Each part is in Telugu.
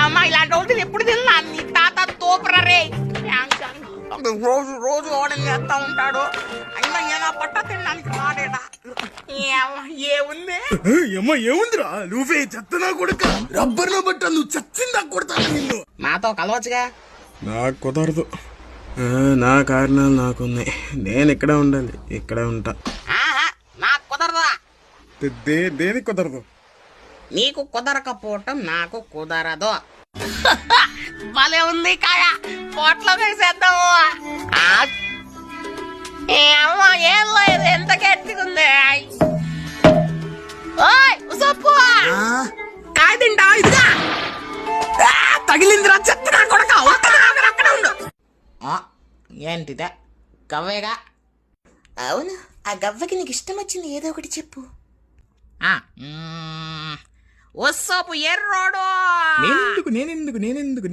అమ్మ ఇలాంటి రోజులు ఎప్పుడు తిన్నా నీ తాత తోపరా రే. రోజు రోజు ఓడని చేస్తా ఉంటాడు. అయినా ఏనా పట్ట తినడానికి మాడేడా ఏముంది ఏముందిరా నువ్వే చెత్తనా కొడుక రబ్బర్ లో బట్ట నువ్వు చచ్చిందా కొడతాను నిన్ను. నాతో కలవచ్చుగా. నాకు కుదరదు. నా కారణాలు నాకున్నాయి. నేను ఇక్కడే ఉండాలి. ఇక్కడే ఉంటా. నాకు కుదరదా? దేనికి కుదరదు? నీకు కుదరకపోవటం నాకు కుదరదు. భలే ఉంది కాయ. పోట్లో వేసేద్దాము. ఏం లేదు, ఎంత గట్టిగా ఉంది. ఉసప్పు కాయ తింటా. ఇదిగా తగిలిందిరా చెత్త కొడక. అక్కడే ఉండు. ఏంటిదే గవ్వేగా? అవును, ఆ గవ్వకి నీకు ఇష్టం వచ్చింది ఏదో ఒకటి చెప్పు. ఉసప్పు ఎర్రోడు. నేనెందుకు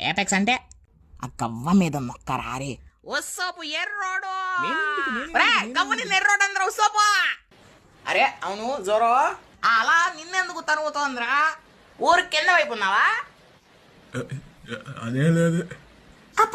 ఏపెక్స్ అంటే ఆ గవ్వ మీద మొక్కరారే. ఉసప్పు ఎర్రోడు. గవ్వని ఎర్రోడు అందరూ ఉసప్పు. అరే అవును జోరో, అలా నిన్నెందుకు తరుగుతోందిరా? ఊరు కింద వైపు ఉన్నావా? అదే లేదు.